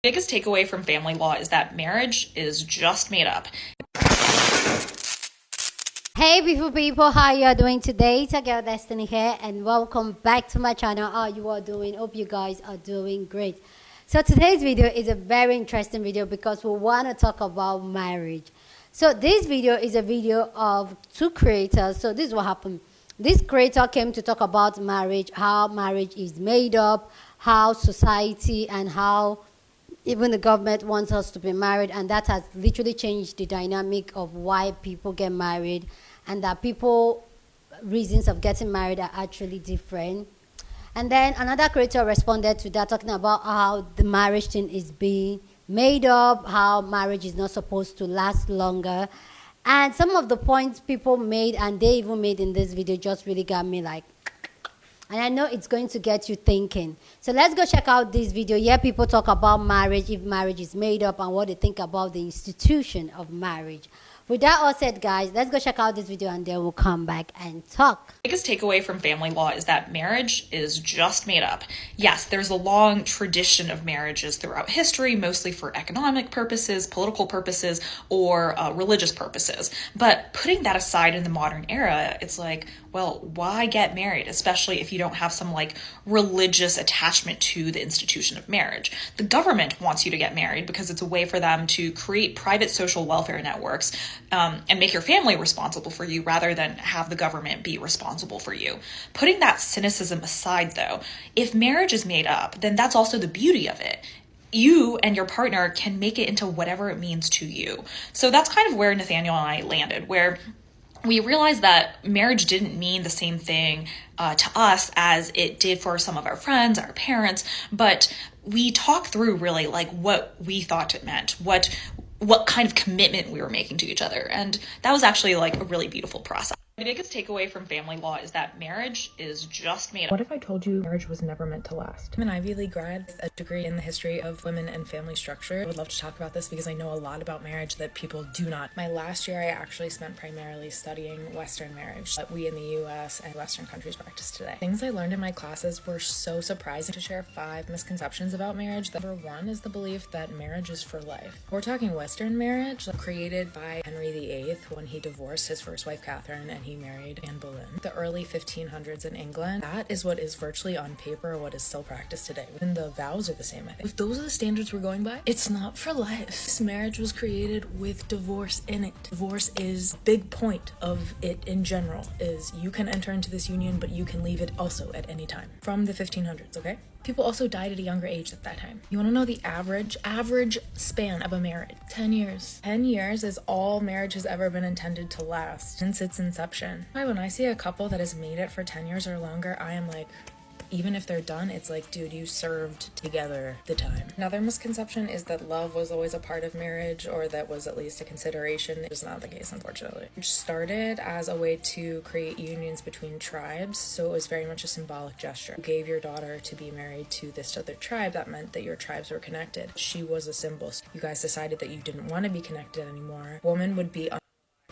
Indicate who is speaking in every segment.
Speaker 1: Biggest takeaway from family law is that marriage is just made up.
Speaker 2: Hey beautiful people, how you are doing today? It's your girl Destiny here and welcome back to my channel. How you are doing? Hope you guys are doing great. So today's video is a very interesting video because we want to talk about marriage. So this video is a video of two creators. So this is what happened. This creator came to talk about marriage, how marriage is made up, how society and how even the government wants us to be married, and that has literally changed the dynamic of why people get married, and that people reasons of getting married are actually different. And then another creator responded to that, talking about how the marriage thing is being made up, how marriage is not supposed to last longer. And some of the points people made and they even made in this video just really got me like, and I know it's going to get you thinking. So let's go check out this video. Here people talk about marriage, if marriage is made up, and what they think about the institution of marriage. With that all said, guys, let's go check out this video and then we'll come back and talk.
Speaker 1: Biggest takeaway from family law is that marriage is just made up. Yes, there's a long tradition of marriages throughout history, mostly for economic purposes, political purposes, or religious purposes. But putting that aside in the modern era, it's like, well, why get married, especially if you don't have some like religious attachment to the institution of marriage? The government wants you to get married because it's a way for them to create private social welfare networks and make your family responsible for you rather than have the government be responsible for you. Putting that cynicism aside, though, if marriage is made up, then that's also the beauty of it. You and your partner can make it into whatever it means to you. So that's kind of where Nathaniel and I landed, where we realized that marriage didn't mean the same thing to us as it did for some of our friends, our parents, but we talked through really like what we thought it meant, what kind of commitment we were making to each other. And that was actually like a really beautiful process. The biggest takeaway from family law is that marriage is just made up.
Speaker 3: What if I told you marriage was never meant to last? I'm an Ivy League grad with a degree in the history of women and family structure. I would love to talk about this because I know a lot about marriage that people do not. My last year, I actually spent primarily studying Western marriage that we in the US and Western countries practice today. Things I learned in my classes were so surprising. To share 5 misconceptions about marriage. Number 1 is the belief that marriage is for life. We're talking Western marriage, created by Henry VIII when he divorced his first wife, Catherine, and he married Anne Boleyn. The early 1500s in England, that is what is virtually on paper what is still practiced today. And the vows are the same, I think. If those are the standards we're going by, it's not for life. This marriage was created with divorce in it. Divorce is a big point of it in general, is you can enter into this union, but you can leave it also at any time. From the 1500s, okay? People also died at a younger age at that time. You want to know the average span of a marriage? 10 years. 10 years is all marriage has ever been intended to last since its inception. When I see a couple that has made it for 10 years or longer, I am like, even if they're done, it's like, dude, you served together the time. Another misconception is that love was always a part of marriage, or that was at least a consideration. It is not the case, unfortunately. It started as a way to create unions between tribes, so it was very much a symbolic gesture. You gave your daughter to be married to this other tribe. That meant that your tribes were connected. She was a symbol. So you guys decided that you didn't want to be connected anymore. Woman would be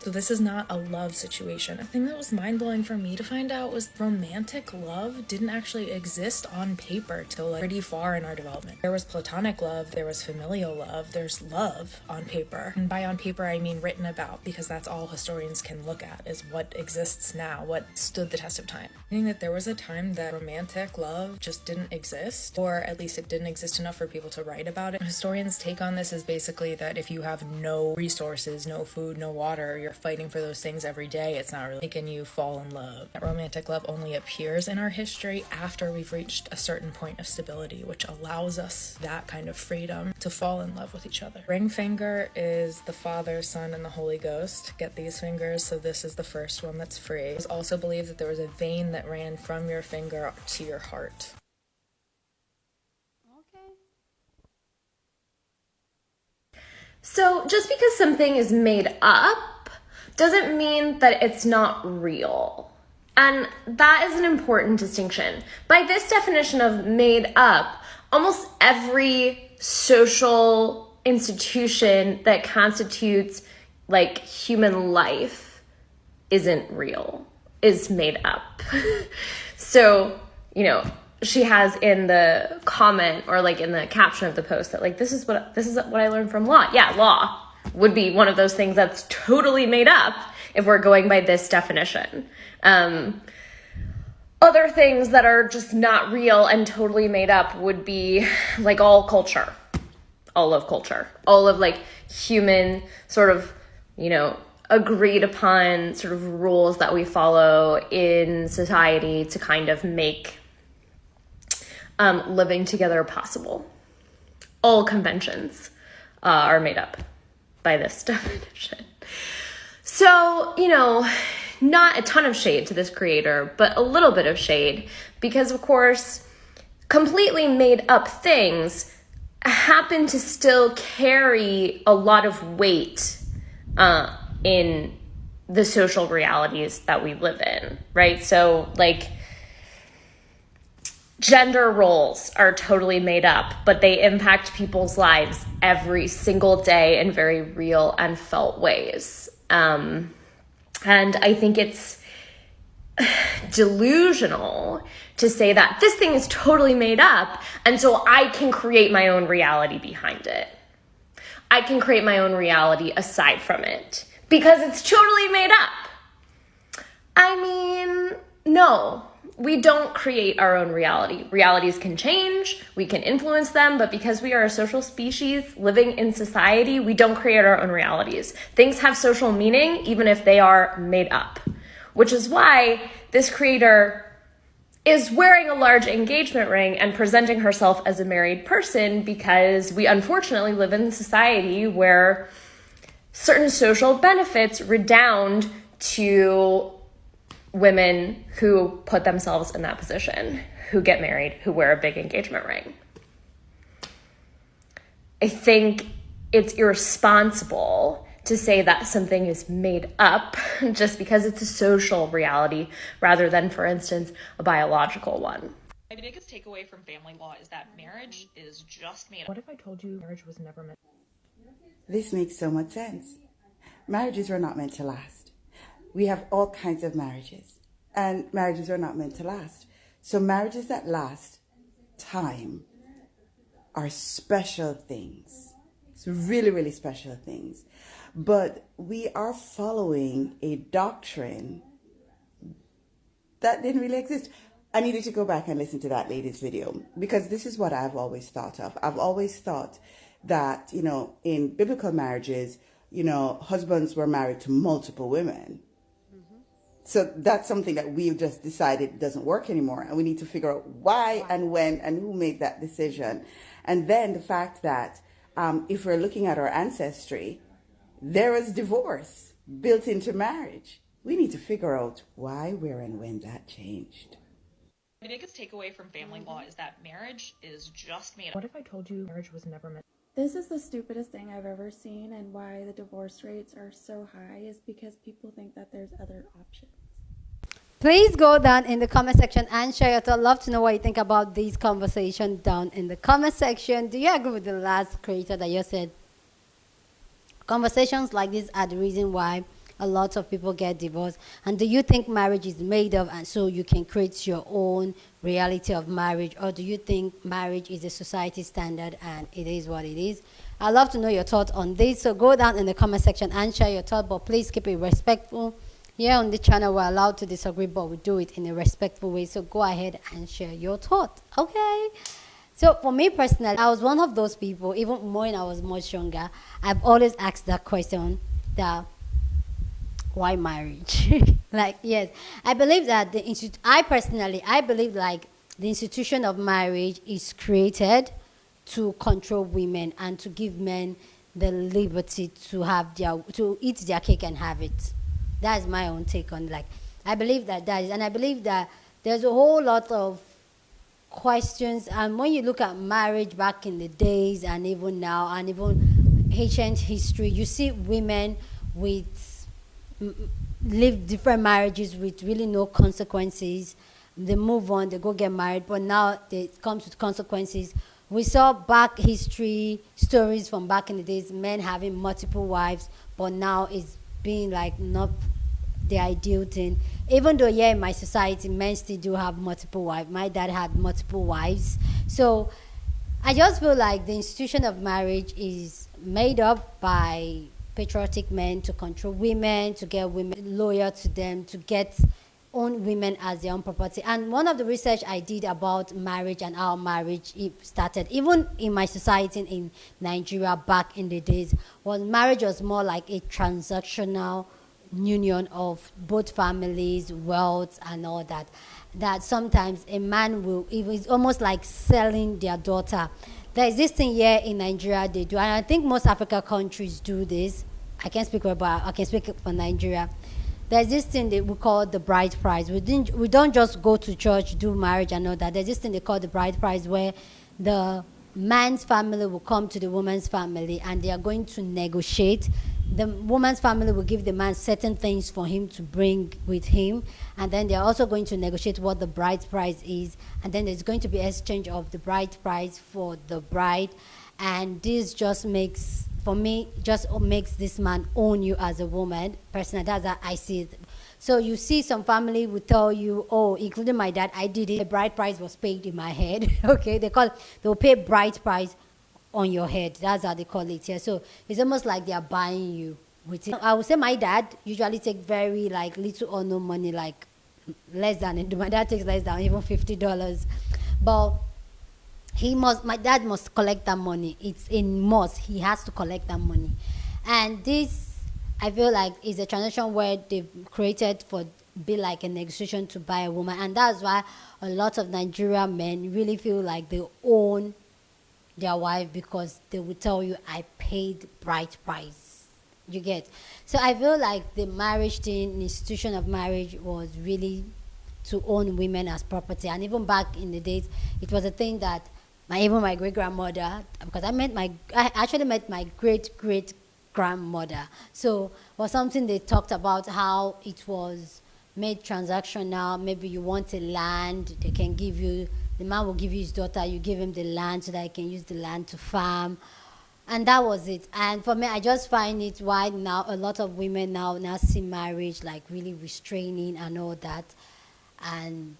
Speaker 3: So this is not a love situation. A thing that was mind-blowing for me to find out was romantic love didn't actually exist on paper till pretty far in our development. There was platonic love, there was familial love, there's love on paper. And by on paper, I mean written about, because that's all historians can look at, is what exists now, what stood the test of time. Meaning that there was a time that romantic love just didn't exist, or at least it didn't exist enough for people to write about it. Historians' take on this is basically that if you have no resources, no food, no water, you're fighting for those things every day, it's not really making you fall in love. That romantic love only appears in our history after we've reached a certain point of stability, which allows us that kind of freedom to fall in love with each other. Ring finger is the Father, Son, and the Holy Ghost. Get these fingers, so this is the first one that's free. It was also believed that there was a vein that ran from your finger to your heart.
Speaker 4: So just because something is made up doesn't mean that it's not real. And that is an important distinction. By this definition of made up, almost every social institution that constitutes like human life isn't real, is made up. So, you know, she has in the comment or like in the caption of the post that like, this is what I learned from law. Yeah, law would be one of those things that's totally made up if we're going by this definition. Other things that are just not real and totally made up would be like all of culture, all of like human sort of, agreed upon sort of rules that we follow in society to kind of make living together possible. All conventions are made up by this definition. So, not a ton of shade to this creator, but a little bit of shade because, of course, completely made up things happen to still carry a lot of weight in the social realities that we live in, right? So, like, gender roles are totally made up, but they impact people's lives every single day in very real and felt ways. And I think it's delusional to say that this thing is totally made up, and so I can create my own reality behind it. I can create my own reality aside from it because it's totally made up. I mean, no, we don't create our own reality. Realities can change, we can influence them, but because we are a social species living in society, we don't create our own realities. Things have social meaning even if they are made up, which is why this creator is wearing a large engagement ring and presenting herself as a married person because we unfortunately live in a society where certain social benefits redound to women who put themselves in that position, who get married, who wear a big engagement ring. I think it's irresponsible to say that something is made up just because it's a social reality rather than, for instance, a biological one.
Speaker 1: My biggest takeaway from family law is that marriage is just made up.
Speaker 3: What if I told you marriage was never meant?
Speaker 5: This makes so much sense. Marriages were not meant to last. We have all kinds of marriages, and marriages are not meant to last. So marriages that last time are special things. It's really, really special things. But we are following a doctrine that didn't really exist. I needed to go back and listen to that lady's video because this is what I've always thought of. I've always thought that, in biblical marriages, husbands were married to multiple women. So that's something that we've just decided doesn't work anymore. And we need to figure out why and when and who made that decision. And then the fact that if we're looking at our ancestry, there was divorce built into marriage. We need to figure out why, where, and when that changed.
Speaker 1: My biggest takeaway from family law is that marriage is just made up.
Speaker 3: What if I told you marriage was never meant?
Speaker 6: This is the stupidest thing I've ever seen, and why the divorce rates are so high is because people think that there's other options.
Speaker 2: Please go down in the comment section and share your thoughts. I'd love to know what you think about these conversations down in the comment section. Do you agree with the last creator that you said? Conversations like this are the reason why a lot of people get divorced. And do you think marriage is made up and so you can create your own reality of marriage? Or do you think marriage is a society standard and it is what it is? I'd love to know your thoughts on this. So go down in the comment section and share your thoughts. But please keep it respectful. Here on the channel, we're allowed to disagree, but we do it in a respectful way. So go ahead and share your thoughts. Okay? So for me personally, I was one of those people, even more when I was much younger. I've always asked that question, that why marriage? Like, yes, I believe that I believe like the institution of marriage is created to control women and to give men the liberty to eat their cake and have it. That's my own take on, like, I believe that is, and I believe that there's a whole lot of questions. And when you look at marriage back in the days and even now and even ancient history, you see women live different marriages with really no consequences. They move on, they go get married, but now it comes with consequences. We saw back history stories from back in the days, men having multiple wives, but now it's being like not, the ideal thing. Even though, yeah, in my society, men still do have multiple wives. My dad had multiple wives. So I just feel like the institution of marriage is made up by patriotic men to control women, to get women loyal to them, to get own women as their own property. And one of the research I did about marriage and how marriage started, even in my society in Nigeria back in the days, was marriage was more like a transactional union of both families, wealth, and all that. That sometimes a man will, it's almost like selling their daughter. There's this thing here in Nigeria they do, and I think most African countries do this. I can't speak about, I can speak for Nigeria. There's this thing that we call the bride price. We don't just go to church, do marriage and all that. There's this thing they call the bride price, where the man's family will come to the woman's family and they are going to negotiate. The woman's family will give the man certain things for him to bring with him, and then they're also going to negotiate what the bride price is, and then there's going to be exchange of the bride price for the bride. And this just makes, for me, just makes this man own you as a woman. Personally, that's how I see it. So you see some family will tell you, oh, including my dad, I did it, the bride price was paid in my head. Okay, they'll pay bride price on your head. That's how they call it here. So it's almost like they are buying you with it. I would say my dad usually take very like little or no money, like less than, my dad takes less than even $50. But my dad must collect that money. It's a must. He has to collect that money. And this, I feel like, is a transition where they've created for be like a negotiation to buy a woman. And that's why a lot of Nigerian men really feel like they own their wife, because they will tell you, I paid bride price. You get? So I feel like the marriage thing, the institution of marriage, was really to own women as property. And even back in the days, it was a thing that even my great grandmother, because I actually met my great great grandmother. So it was something they talked about, how it was made transactional. Maybe you want a land, they can give you, the man will give you his daughter, you give him the land so that he can use the land to farm. And that was it. And for me, I just find it why now a lot of women now see marriage like really restraining and all that. And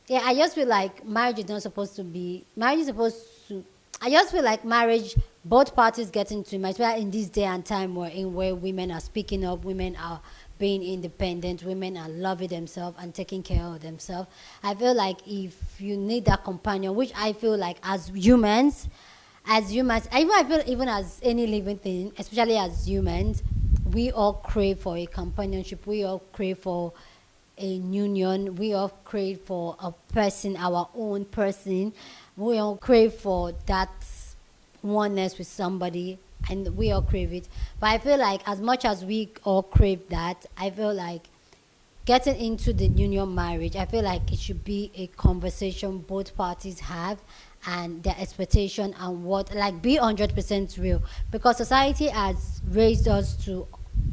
Speaker 2: yeah, I just feel like marriage is not supposed to be, marriage is supposed to, I just feel like marriage, both parties get into it, especially in this day and time where women are speaking up, women are being independent, women are loving themselves and taking care of themselves. I feel like if you need that companion, which I feel like as humans, I feel even as any living thing, especially as humans, we all crave for a companionship. We all crave for a union. We all crave for a person, our own person. We all crave for that oneness with somebody, and we all crave it. But I feel like as much as we all crave that, I feel like getting into the union marriage, I feel like it should be a conversation both parties have, and their expectation and what, like, be 100% real, because society has raised us to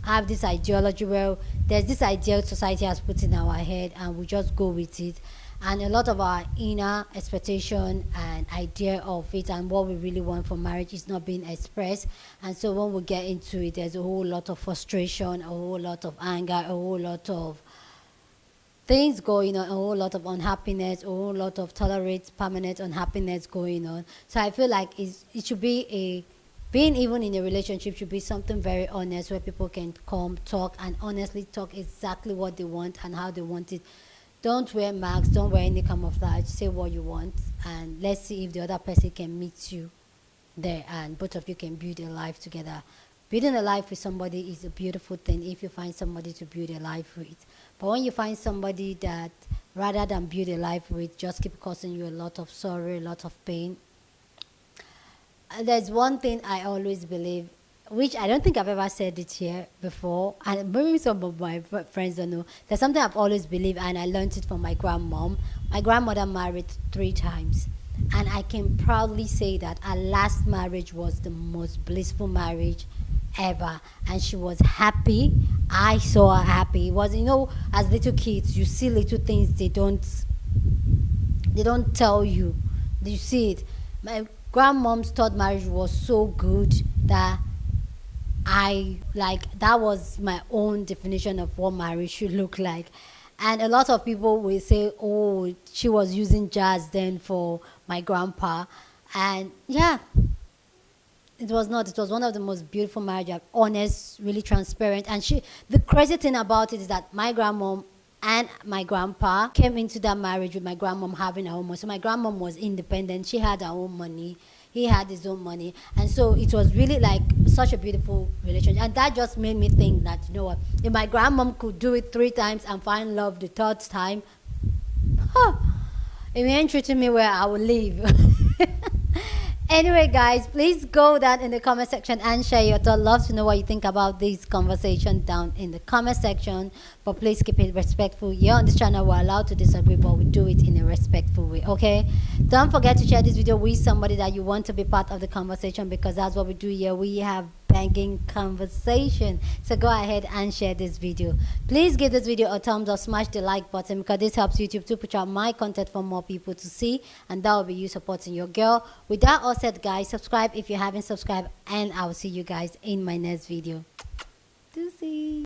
Speaker 2: have this ideology where there's this idea society has put in our head and we just go with it, and a lot of our inner expectation and idea of it and what we really want from marriage is not being expressed. And so when we get into it, there's a whole lot of frustration, a whole lot of anger, a whole lot of things going on, a whole lot of unhappiness, a whole lot of tolerate permanent unhappiness going on. So I feel like it should be being even in a relationship should be something very honest, where people can come, talk, and honestly talk exactly what they want and how they want it. Don't wear masks, don't wear any camouflage, say what you want, and let's see if the other person can meet you there and both of you can build a life together. Building a life with somebody is a beautiful thing if you find somebody to build a life with. But when you find somebody that, rather than build a life with, just keep causing you a lot of sorrow, a lot of pain. There's one thing I always believe, which I don't think I've ever said it here before, and maybe some of my friends don't know. There's something I've always believed, and I learned it from my grandmom. My grandmother married 3 times, and I can proudly say that her last marriage was the most blissful marriage ever, and she was happy. I saw her happy. It was, as little kids, you see little things they don't tell you. You see it. My grandmom's third marriage was so good that that was my own definition of what marriage should look like. And a lot of people will say, oh, she was using jazz then for my grandpa. And yeah, it was not. It was one of the most beautiful marriages, honest, really transparent. And the crazy thing about it is that my grandmom and my grandpa came into that marriage with my grandmom having her own money. So my grandmom was independent. She had her own money. He had his own money. And so it was really like such a beautiful relationship. And that just made me think that, you know what, if my grandmom could do it 3 times and find love the 3rd time, if he ain't treating me well, I will leave. Anyway, guys, please go down in the comment section and share your thoughts. Love to know what you think about this conversation down in the comment section. But please keep it respectful. Here on this channel, we're allowed to disagree, but we do it in a respectful way, okay? Don't forget to share this video with somebody that you want to be part of the conversation, because that's what we do here. We have banging conversation. So go ahead and share this video. Please give this video a thumbs up, smash the like button, because this helps YouTube to push out my content for more people to see, and that will be you supporting your girl. With that all said, guys, subscribe if you haven't subscribed, and I will see you guys in my next video. Deuces.